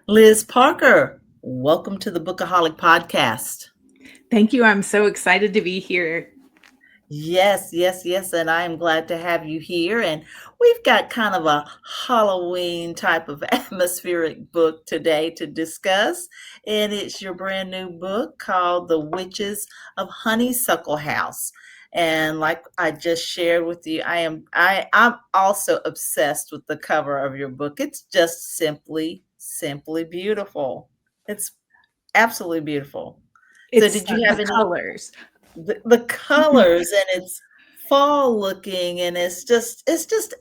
Liz Parker, welcome to the Bookaholic podcast. Thank you. I'm so excited to be here. Yes, yes, yes, and I am glad to have you here. And we've got kind of a Halloween type of atmospheric book today to discuss. And it's your brand new book called The Witches of Honeysuckle House. And like I just shared with you, I'm also obsessed with the cover of your book. It's just simply beautiful. It's absolutely beautiful. So It's did you have the any colors. the colors, and it's fall looking, and it's just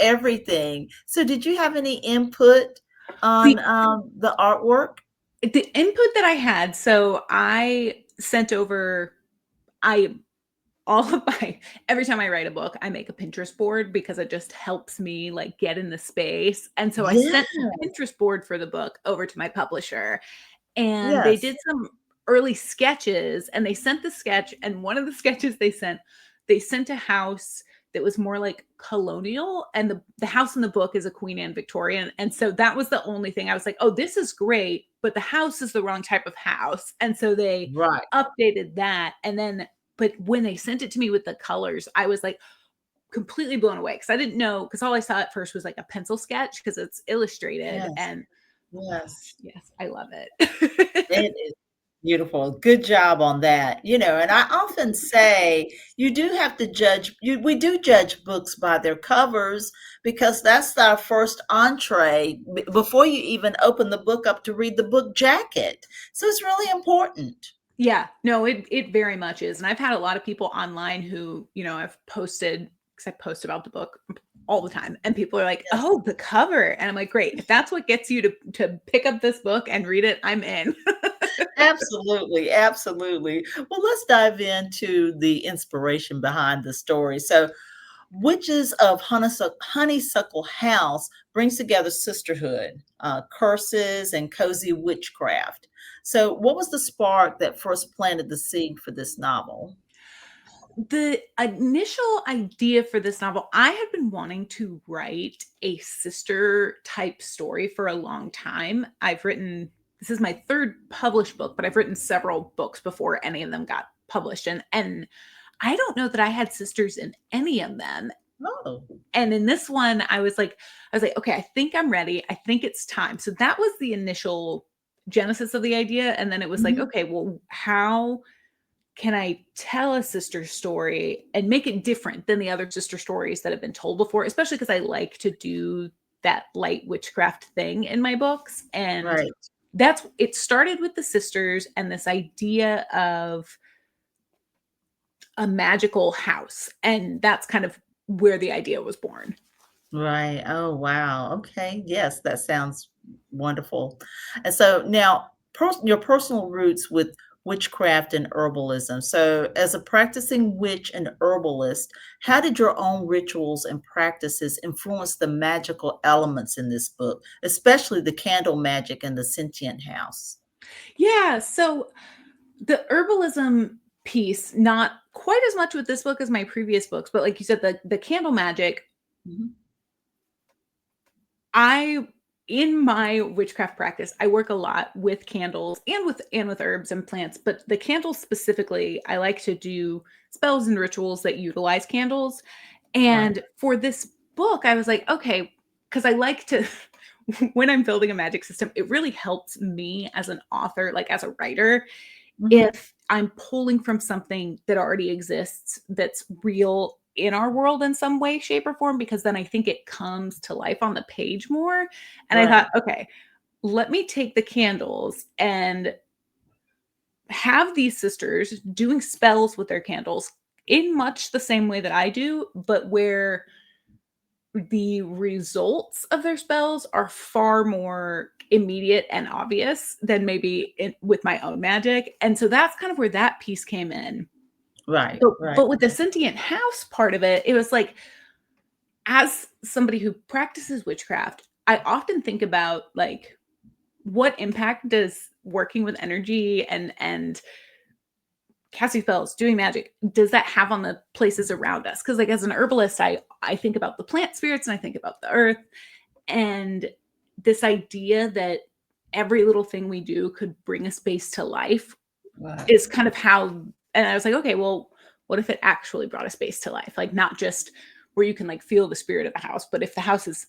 everything. So did you have any input on The the artwork? the input that I had, so I sent over I all of my every time I write a book, I make a Pinterest board because it just helps me like get in the space. And so I Yeah, sent the Pinterest board for the book over to my publisher and they yes. did some early sketches and they sent the sketch and one of the sketches they sent a house that was more like colonial and the house in the book is a Queen Anne Victorian, and so that was the only thing I was like, oh, this is great, but the house is the wrong type of house, and so they Right. updated that. And then but when they sent it to me with the colors, I was like completely blown away because I didn't know, because all I saw at first was like a pencil sketch because it's illustrated. Yes, And oh my gosh, yes. yes, I love it. It is beautiful. Good job on that. And I often say you do have to we do judge books by their covers because that's our first entree before you even open the book up to read the book jacket. So it's really important. Yeah, no, it very much is. And I've had a lot of people online who, I've posted, because I post about the book all the time, and people are like, Yes. "Oh, the cover," and I'm like, "Great! If that's what gets you to pick up this book and read it, I'm in." Absolutely, absolutely. Well, let's dive into the inspiration behind the story. So, Witches of Honeysuckle House brings together sisterhood, curses, and cozy witchcraft. So, what was the spark that first planted the seed for this novel? The initial idea for this novel, I had been wanting to write a sister type story for a long time. This is my third published book, but I've written several books before any of them got published. And I don't know that I had sisters in any of them. Oh, And in this one, I was like, okay, I think I'm ready. I think it's time. So that was the initial genesis of the idea. And then it was like, mhm, okay, well, how can I tell a sister story and make it different than the other sister stories that have been told before, especially because I like to do that light witchcraft thing in my books. And right. it started with the sisters and this idea of a magical house. And that's kind of where the idea was born. Right. Oh, wow. Okay. Yes, that sounds wonderful. And so now, your personal roots with witchcraft and herbalism. So, as a practicing witch and herbalist, how did your own rituals and practices influence the magical elements in this book, especially the candle magic and the sentient house? Yeah. So the herbalism piece, not quite as much with this book as my previous books, but like you said, the candle magic, Mhm. I in my witchcraft practice, I work a lot with candles and with herbs and plants, but the candles specifically, I like to do spells and rituals that utilize candles. Right. And for this book, I was like, okay, because I like to when I'm building a magic system, it really helps me as an author, like as a writer, Mhm. if I'm pulling from something that already exists that's real in our world in some way, shape, or form, because then I think it comes to life on the page more. And I thought, Right. okay, let me take the candles and have these sisters doing spells with their candles in much the same way that I do, but where the results of their spells are far more immediate and obvious than maybe with my own magic. And so that's kind of where that piece came in. Right. So, Right. but with the sentient house part of it, it was like, as somebody who practices witchcraft, I often think about like what impact does working with energy and casting spells, doing magic, does that have on the places around us? Because like as an herbalist, I think about the plant spirits and I think about the earth, and this idea that every little thing we do could bring a space to life Right. is kind of how, and I was like, okay, well, what if it actually brought a space to life? Like not just where you can like feel the spirit of the house, but if the house is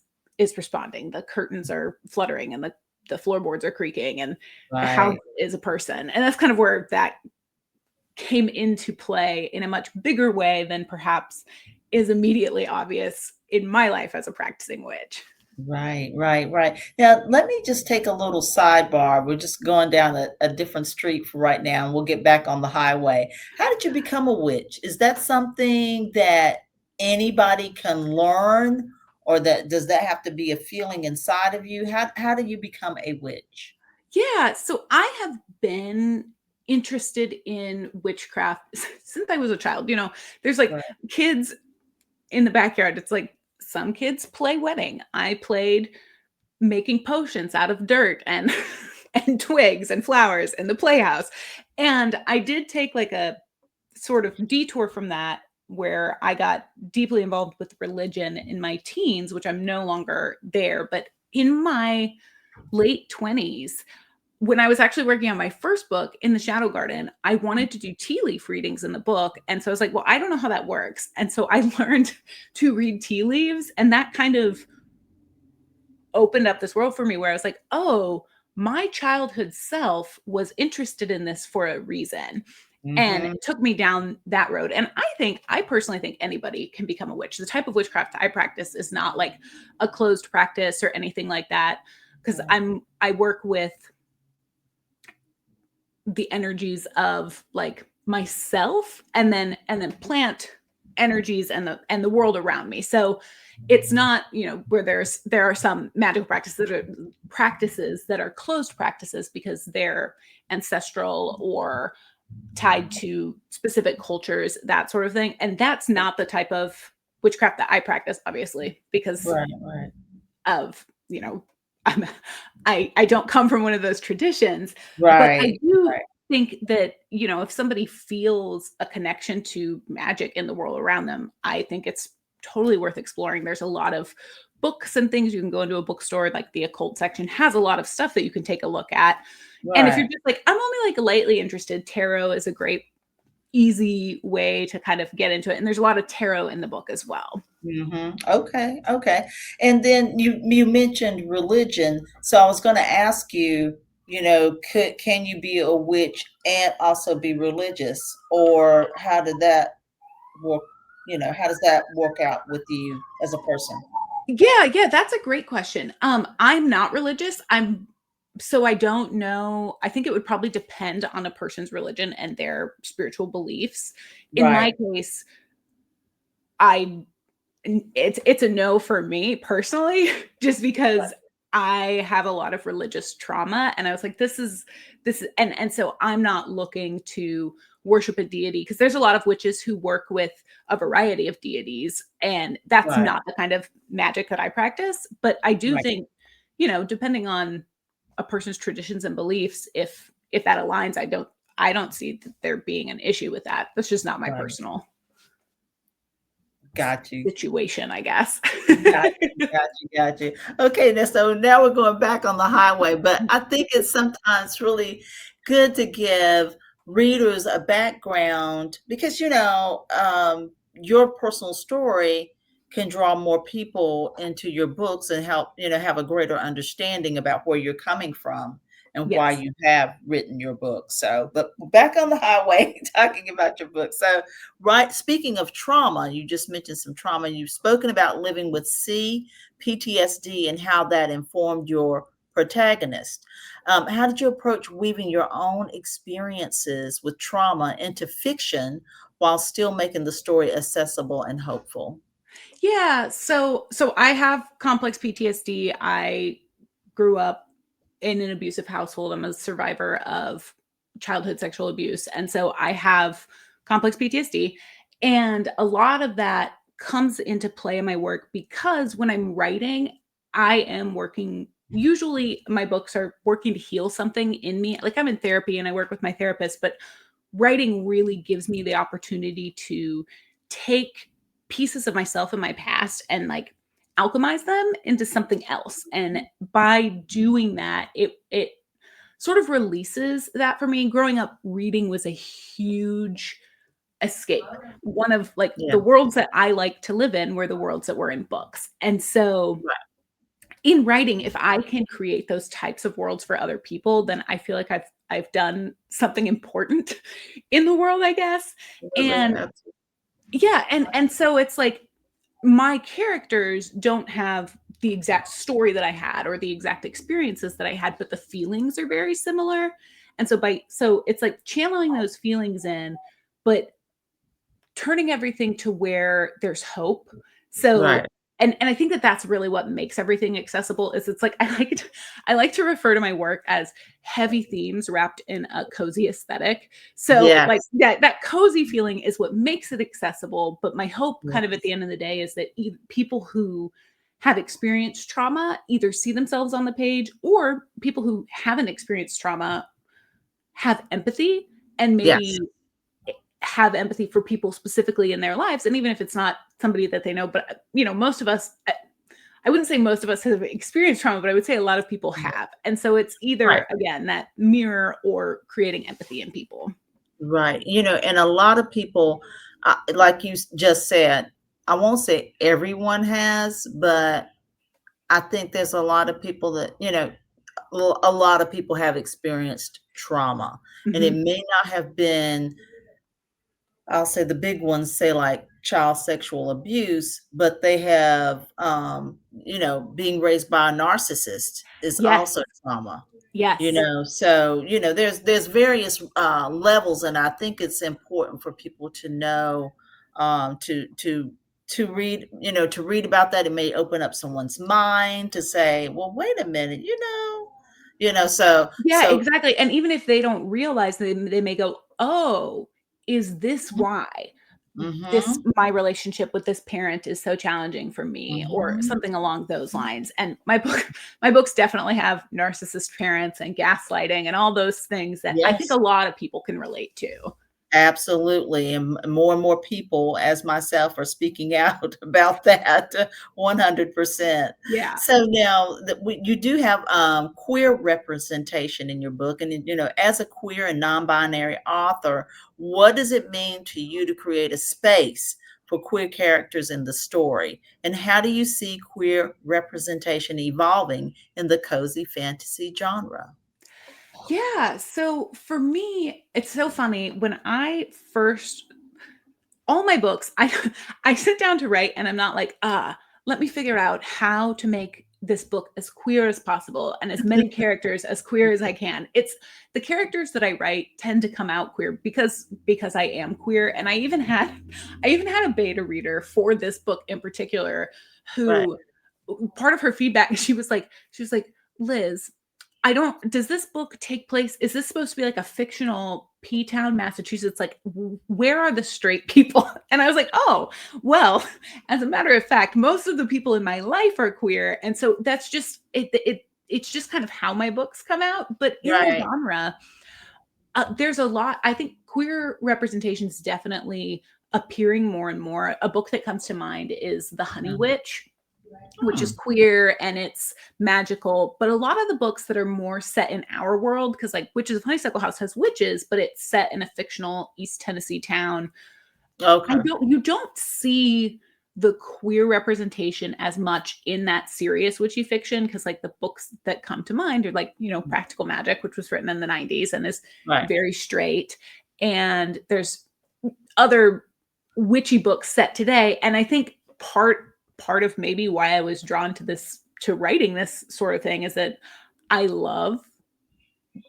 responding, the curtains are fluttering and the floorboards are creaking and the house Right. is a person. And that's kind of where that came into play in a much bigger way than perhaps is immediately obvious in my life as a practicing witch. Right, right, right. Now, let me just take a little sidebar. We're just going down a different street for right now, and we'll get back on the highway. How did you become a witch? Is that something that anybody can learn, or that does that have to be a feeling inside of you? How do you become a witch? Yeah, so I have been interested in witchcraft since I was a child. There's like Right, kids in the backyard. It's like some kids play wedding. I played making potions out of dirt and and twigs and flowers in the playhouse. And I did take like a sort of detour from that where I got deeply involved with religion in my teens, which I'm no longer there, but in my late 20s, when I was actually working on my first book in the Shadow Garden, I wanted to do tea leaf readings in the book. And so I was like, well, I don't know how that works. And so I learned to read tea leaves. And that kind of opened up this world for me where I was like, oh, my childhood self was interested in this for a reason. And mhm, it took me down that road. And I personally think anybody can become a witch. The type of witchcraft I practice is not like a closed practice or anything like that. Because right, I work with the energies of like myself and then plant energies and the world around me. So it's not, where there are some magical practices that are closed practices because they're ancestral or tied to specific cultures, that sort of thing. And that's not the type of witchcraft that I practice, obviously, because right, right, of, I'm, I don't come from one of those traditions, but I right, do right, think that, if somebody feels a connection to magic in the world around them, I think it's totally worth exploring. There's a lot of books and things you can go into a bookstore, like the occult section has a lot of stuff that you can take a look at. And if you're right. just like, I'm only like lightly interested, tarot is a great easy way to kind of get into it. And there's a lot of tarot in the book as well. Mhm. Okay, okay. And then you mentioned religion, so I was gonna ask you, can you be a witch and also be religious? Or how did that work, how does that work out with you as a person? Yeah, that's a great question. I'm not religious. So I don't know. I think it would probably depend on a person's religion and their spiritual beliefs. In my Right, case, I it's a no for me personally, just right, because I have a lot of religious trauma and I was like, and so I'm not looking to worship a deity because there's a lot of witches who work with a variety of deities and that's right, not the kind of magic that I practice. But I do right, think, depending on a person's traditions and beliefs, if that aligns, I don't see there being an issue with that. That's just not my right. personal Got you. situation, I guess. Got you, got you, got you. Okay, now we're going back on the highway, but I think it's sometimes really good to give readers a background because, your personal story can draw more people into your books and help, have a greater understanding about where you're coming from and why Yes. you have written your book. So, but back on the highway, talking about your book. So, right. Speaking of trauma, you just mentioned some trauma. You've spoken about living with PTSD, and how that informed your protagonist. How did you approach weaving your own experiences with trauma into fiction while still making the story accessible and hopeful? Yeah, so I have complex PTSD. I grew up in an abusive household. I'm a survivor of childhood sexual abuse, and so I have complex PTSD, and a lot of that comes into play in my work because when I'm writing, I am working usually my books are working to heal something in me. Like I'm in therapy and I work with my therapist, but writing really gives me the opportunity to take pieces of myself in my past and like alchemize them into something else. And by doing that, it sort of releases that for me. Growing up, reading was a huge escape. One of like Yeah. the worlds that I like to live in were the worlds that were in books. And so Right. in writing, if I can create those types of worlds for other people, then I feel like I've done something important in the world, I guess. Absolutely. And Absolutely. yeah, and so it's like my characters don't have the exact story that I had or the exact experiences that I had, but the feelings are very similar. And so it's like channeling those feelings in, but turning everything to where there's hope. So Right. and I think that that's really what makes everything accessible is it's like I like to refer to my work as heavy themes wrapped in a cozy aesthetic. So like Yes. that cozy feeling is what makes it accessible, but my hope Yeah. kind of at the end of the day is that people who have experienced trauma either see themselves on the page, or people who haven't experienced trauma have empathy and Yes. maybe have empathy for people specifically in their lives. And even if it's not somebody that they know, but most of us, I wouldn't say most of us have experienced trauma, but I would say a lot of people have. And so it's Right. either, again, that mirror or creating empathy in people. Right. And a lot of people, like you just said, I won't say everyone has, but I think there's a lot of people that, a lot of people have experienced trauma. And it Mhm. may not have been, I'll say the big ones say like child sexual abuse, but they have, being raised by a narcissist is Yes. also trauma. Yes. So there's various levels, and I think it's important for people to know, to read, to read about that. It may open up someone's mind to say, well, wait a minute, Yeah, so exactly. And even if they don't realize, they may go, oh, is this why this mhm, my relationship with this parent is so challenging for me, or mhm, something along those lines. And my books definitely have narcissist parents and gaslighting and all those things that I think a yes. lot of people can relate to. Absolutely, and more people, as myself, are speaking out about that 100%. Yeah. So now that you do have queer representation in your book, and as a queer and non-binary author, what does it mean to you to create a space for queer characters in the story? And how do you see queer representation evolving in the cozy fantasy genre? Yeah, so for me, it's so funny when I first all my books, I sit down to write and I'm not like, let me figure out how to make this book as queer as possible and as many characters as queer as I can. It's the characters that I write tend to come out queer because I am queer. And I even had a beta reader for this book in particular Right, who part of her feedback, she was like, Liz, I don't does this book take place, is this supposed to be like a fictional P-town, Massachusetts? Like, where are the straight people? And I was like, oh, well, as a matter of fact, most of the people in my life are queer. And so that's just it's just kind of how my books come out. But in the right. genre, there's a lot. I think queer representation is definitely appearing more and more. A book that comes to mind is The Honey Mhm. Witch, which is Hmm. queer and it's magical. But a lot of the books that are more set in our world, because like Witches of Honeysuckle House has witches, but it's set in a fictional East Tennessee town. I Okay. don't you don't see the queer representation as much in that serious witchy fiction, because like the books that come to mind are like, Practical Magic, which was written in the 90s and is Right. very straight. And there's other witchy books set today. And I think part of maybe why I was drawn to writing this sort of thing is that I love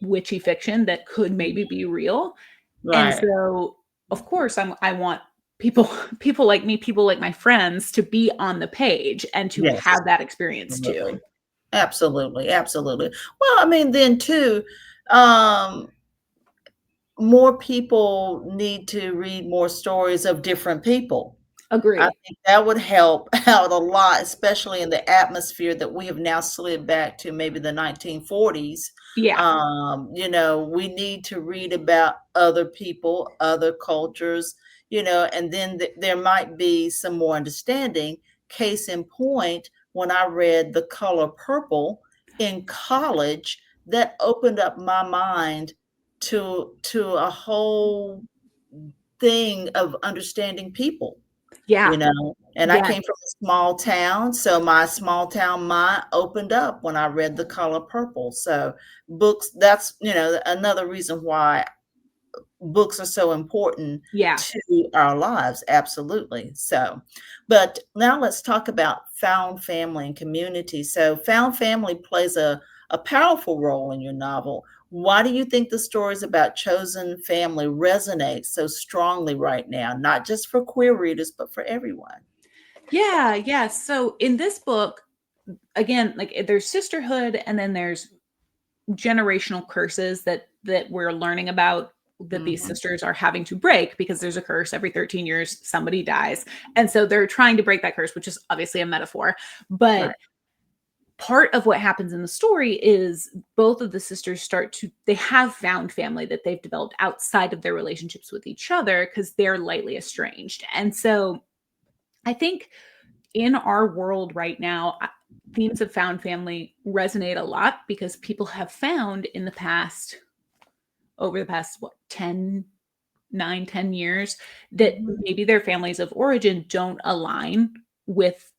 witchy fiction that could maybe be real. And Right. so, of course, I want people people like me, people like my friends to be on the page and to Yes. have that experience too. Absolutely. Absolutely. Absolutely. Well, I mean, then too, um, more people need to read more stories of different people. I Agree. think that would help out a lot, especially in the atmosphere that we have now slid back to maybe the 1940s. Yeah. We need to read about other people, other cultures, and then there might be some more understanding. Case in point, when I read The Color Purple in college. That opened up my mind to a whole thing of understanding people, Yeah. and I Yes. came from a small town, so my small town mind opened up when I read The Color Purple. So books, that's, another reason why books are so important Yeah. to our lives. Absolutely. So, but now let's talk about found family and community. So found family plays a powerful role in your novel. Why do you think the stories about chosen family resonate so strongly right now, not just for queer readers, but for everyone? Yeah. Yeah. So in this book, again, like there's sisterhood and then there's generational curses that we're learning about, that these Mhm. sisters are having to break, because there's a curse every 13 years somebody dies, and so they're trying to break that curse, which is obviously a metaphor. But Right. part of what happens in the story is both of the sisters they have found family that they've developed outside of their relationships with each other, because they're lightly estranged. And so I think in our world right now, themes of found family resonate a lot, because people have found in the past, over the past, what, 10 years, that Mhm. maybe their families of origin don't align with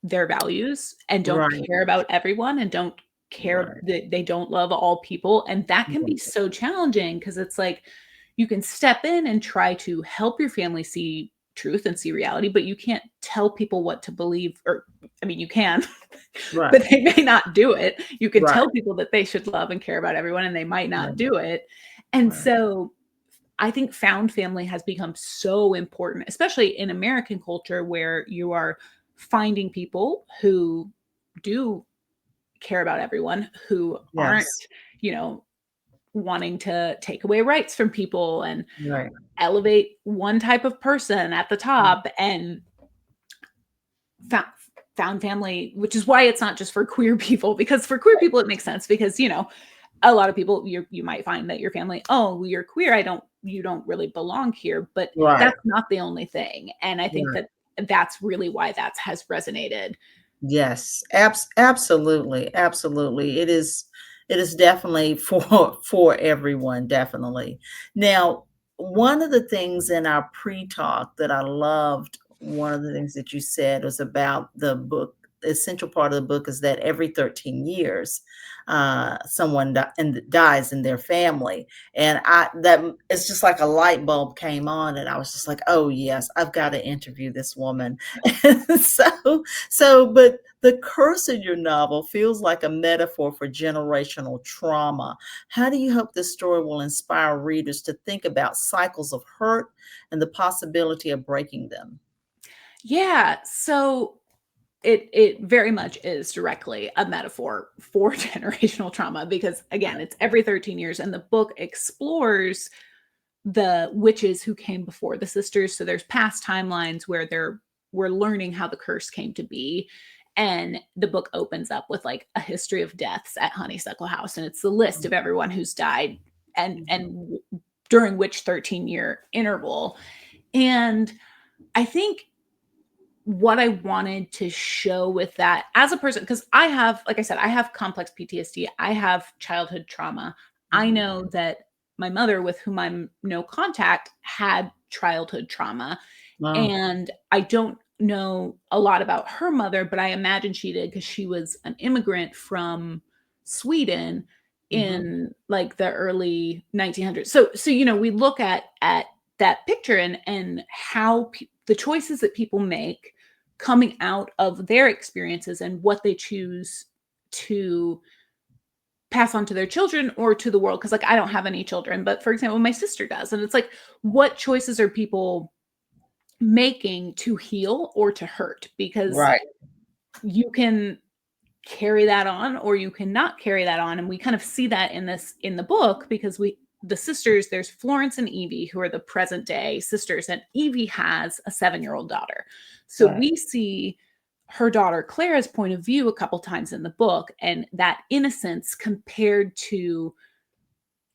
their values and don't Right. care about everyone and don't care Right. that they don't love all people. And that can be so challenging, because it's like you can step in and try to help your family see truth and see reality, but you can't tell people what to believe. Or, I mean, you can, Right. but they may not do it. You can Right. tell people that they should love and care about everyone, and they might not Right. do it. And Right. so I think found family has become so important, especially in American culture, where you are finding people who do care about everyone, who aren't, Yes. you know, wanting to take away rights from people and Right. elevate one type of person at the top. And found, found family, which is why it's not just for queer people, because for queer people it makes sense, because a lot of people, you might find that your family, oh, you're queer, you don't really belong here, but Right. that's not the only thing. And I think Right. that that's really why that has resonated. Yes, absolutely, absolutely. It is definitely for everyone, definitely. Now, one of the things in our pre-talk that I loved, one of the things that you said was about the book. The essential part of the book is that every 13 years, someone dies in their family, and it's just like a light bulb came on, and I was just like, oh yes, I've got to interview this woman. But the curse in your novel feels like a metaphor for generational trauma. How do you hope this story will inspire readers to think about cycles of hurt and the possibility of breaking them? Yeah, so it very much is directly a metaphor for generational trauma, because again, it's every 13 years, and the book explores the witches who came before the sisters. So there's past timelines where we're learning how the curse came to be. And the book opens up with like a history of deaths at Honeysuckle House. And it's the list of everyone who's died, Mhm. during which 13-year interval. And I think what I wanted to show with that, as a person, because I have, like I said, I have complex PTSD, I have childhood trauma. I Mhm. know that my mother, with whom I'm no contact, had childhood trauma. Wow. And I don't know a lot about her mother, but I imagine she did, because she was an immigrant from Sweden Mhm. in like the early 1900s. So we look at that picture, and how the choices that people make coming out of their experiences, and what they choose to pass on to their children or to the world. Because like I don't have any children, but for example, my sister does, and it's like, what choices are people making to heal or to hurt? Because Right. you can carry that on, or you cannot carry that on. And we kind of see that in the book, because the sisters, there's Florence and Evie, who are the present day sisters, and Evie has a 7-year-old daughter. So Right. we see her daughter Clara's point of view a couple times in the book, and that innocence compared to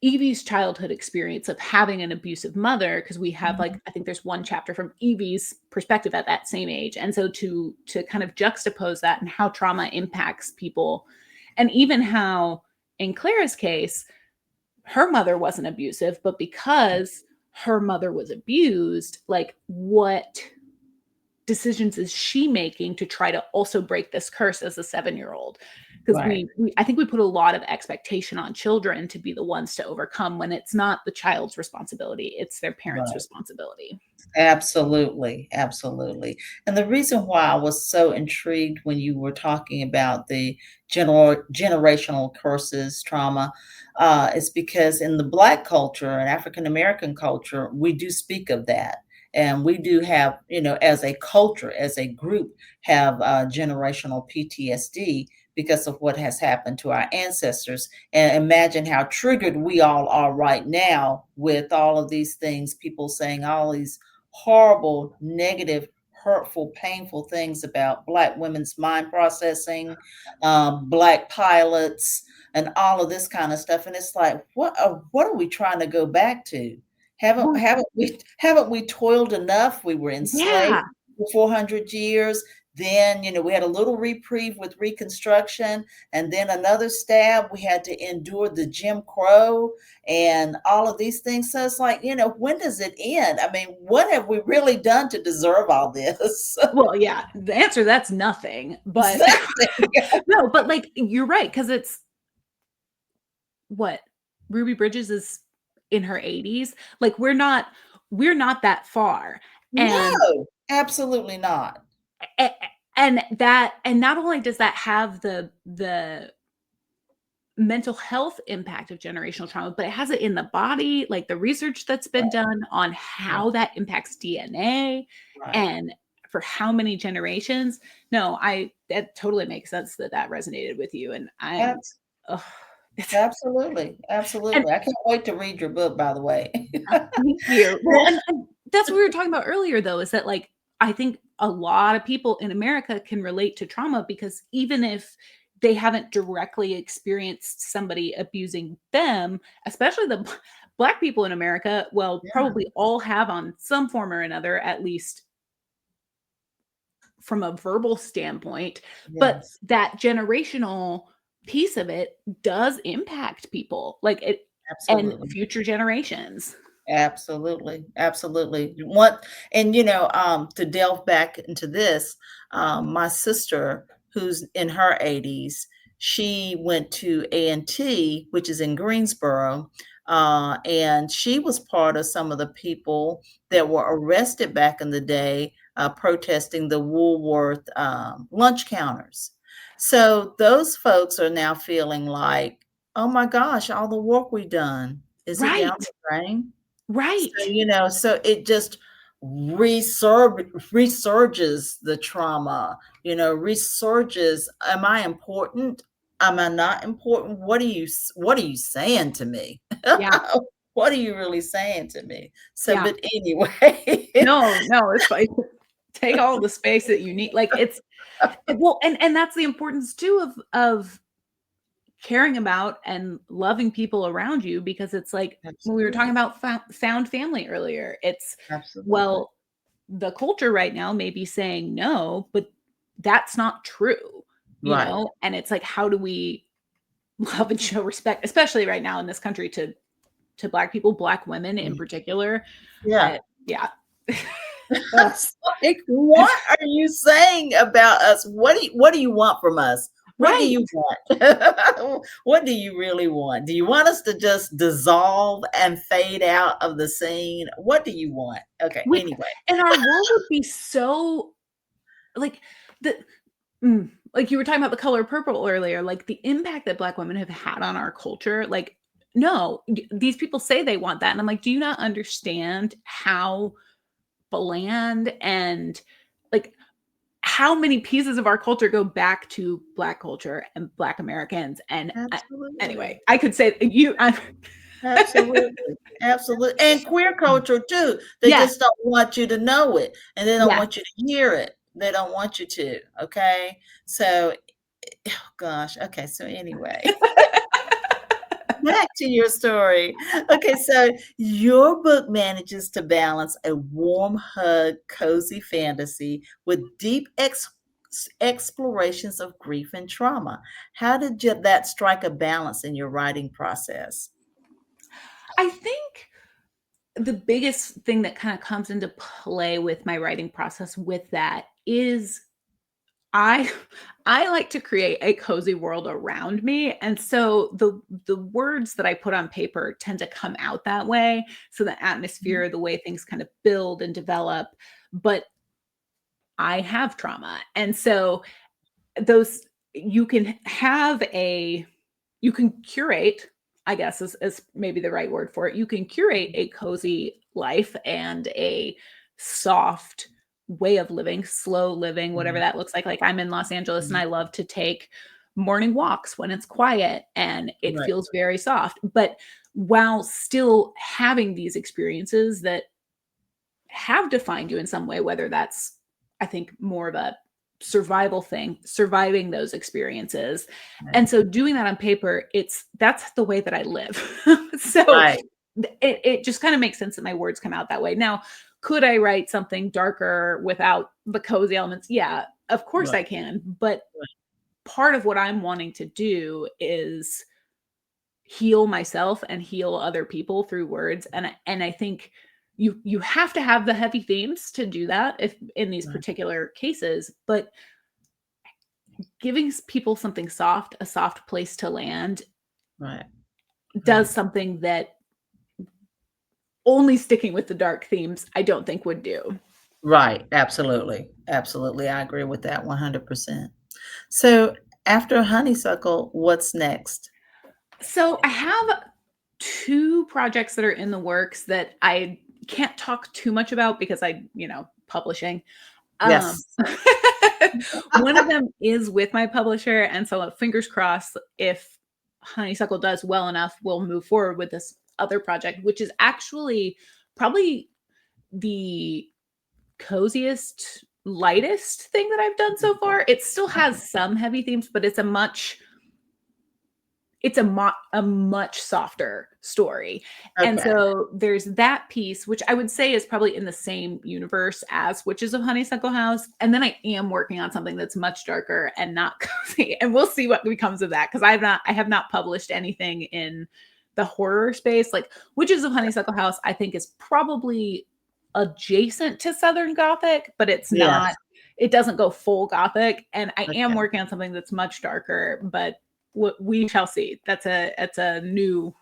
Evie's childhood experience of having an abusive mother, because we have Mhm. like, I think there's one chapter from Evie's perspective at that same age. And so to kind of juxtapose that and how trauma impacts people, and even how in Clara's case, her mother wasn't abusive, but because her mother was abused, like what decisions is she making to try to also break this curse as a 7-year-old? Because Right. I think we put a lot of expectation on children to be the ones to overcome when it's not the child's responsibility, it's their parents' Right. responsibility. Absolutely, absolutely. And the reason why I was so intrigued when you were talking about the generational curses, trauma, is because in the Black culture and African American culture, we do speak of that. And we do have, as a culture, as a group, have generational PTSD because of what has happened to our ancestors. And imagine how triggered we all are right now with all of these things, people saying all these horrible, negative, hurtful, painful things about Black women's mind processing, Black pilots, and all of this kind of stuff. And it's like, what are we trying to go back to? Haven't Well, haven't we toiled enough? We were enslaved yeah. for 400 years. Then, we had a little reprieve with Reconstruction, and then another stab. We had to endure the Jim Crow and all of these things. So it's like, when does it end? I mean, what have we really done to deserve all this? Well, yeah, the answer that's nothing. But Exactly. no, but like you're right, because it's what Ruby Bridges is in her 80s. Like we're not that far. And No, absolutely not. a- and not only does that have the mental health impact of generational trauma, but it has it in the body, like the research that's been Right, done on right, how that impacts DNA right. and for how many generations. No, I that totally makes sense that that resonated with you, and I'm Abs- ugh, it's, Absolutely, and absolutely. I can't wait to read your book, by the way. thank you. Well, and that's what we were talking about earlier, though, is that like I think a lot of people in America can relate to trauma because even if they haven't directly experienced somebody abusing them, especially the Black people in America, well, Yeah, probably all have on some form or another, at least from a verbal standpoint. But yes, that generational piece of it does impact people, like it, and absolutely. future generations. Absolutely, absolutely. What and to delve back into this, my sister, who's in her 80s, she went to A&T, which is in Greensboro, and she was part of some of the people that were arrested back in the day, protesting the Woolworth lunch counters. So those folks are now feeling like, oh my gosh, all the work we done, is it down Right. the drain? So, Right. so it just resurges the trauma, resurges. Am I important? Am I not important? What are you saying to me? Yeah. What are you really saying to me? So, Yeah. but anyway. No, no, it's fine. Take all the space that you need. Like it's well, and that's the importance too of caring about and loving people around you because it's like when we were talking Absolutely. about found family earlier. It's Absolutely. well, the culture right now may be saying no, but that's not true, Right. And it's like how do we love and show respect, especially right now in this country to Black people, Black women in particular. Yeah. Yeah. Ugh. It's like, what are you saying about us? What do you want from us? What do Right. you want? What do you really want? Do you want us to just dissolve and fade out of the scene? What do you want? Okay, Which anyway. and our world would be so like the like you were talking about the color purple earlier, like the impact that Black women have had on our culture, like no, these people say they want that, and I'm like, do you not understand how bland and like how many pieces of our culture go back to Black culture and Black Americans? And anyway, Absolutely. I could say you. Absolutely. Absolutely. And queer culture too. They Yes, just don't want you to know it, and they don't yes. want you to hear it. They don't want you to, okay? So, oh gosh, okay, so anyway. back to your story. Okay, so your book manages to balance a warm hug, cozy fantasy with deep explorations of grief and trauma. How did that strike a balance in your writing process? I think the biggest thing that kind of comes into play with my writing process with that is I I like to create a cozy world around me, and so the words that I put on paper tend to come out that way. So the Mhm. atmosphere, the way things kind of build and develop, but I have trauma. And so those you can have a you can curate, I guess is maybe the right word for it. You can curate a cozy life and a soft way of living, slow living, whatever Mhm. that looks like. Like I'm in Los Angeles and Mhm. I love to take morning walks when it's quiet and it Right, feels very soft. But while still having these experiences that have defined you in some way, whether that's, I think, more of a survival thing, surviving those experiences. right, And so doing that on paper, that's the way that I live. So right, it just kind of makes sense that my words come out that way. Now, could I write something darker without the cozy elements? Yeah, of course right, I can. But right, part of what I'm wanting to do is heal myself and heal other people through words, and I think you have to have the heavy themes to do that if in these right, particular cases, but giving people something soft, a soft place to land, right, does right. something that only sticking with the dark themes I don't think would do. Right, absolutely, absolutely, I agree with that 100%. So, after honeysuckle, what's next? So I have 2 projects that are in the works that I can't talk too much about because publishing. Um, Yes. one of them is with my publisher, and so fingers crossed if Honeysuckle does well enough, we'll move forward with this other project, which is actually probably the coziest, lightest thing that I've done so far. It still Okay, has some heavy themes, but it's a much softer story, and okay, so there's that piece, which I would say is probably in the same universe as Witches of Honeysuckle House, and then I am working on something that's much darker and not cozy, and we'll see what becomes of that because I have not published anything in the horror space. Like, Witches of Honeysuckle House, I think is probably adjacent to Southern Gothic, but yes, it doesn't go full Gothic, and I am okay. working on something that's much darker, but we shall see. That's a new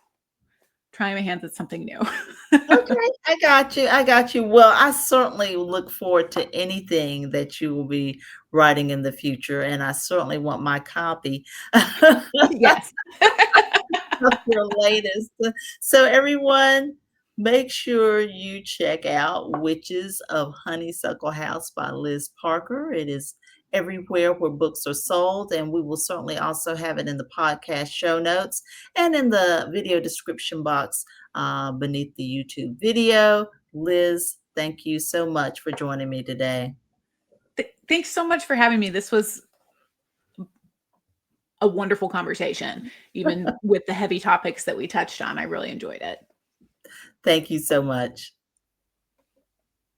trying my hands at something new. Okay, I got you. Well, I certainly look forward to anything that you will be writing in the future, and I certainly want my copy of Yes. your latest. So everyone, make sure you check out Witches of Honeysuckle House by Liz Parker. It is everywhere where books are sold, and we will certainly also have it in the podcast show notes and in the video description box beneath the YouTube video. Liz, thank you so much for joining me today. Thanks so much for having me. This was a wonderful conversation, even with the heavy topics that we touched on. I really enjoyed it. Thank you so much.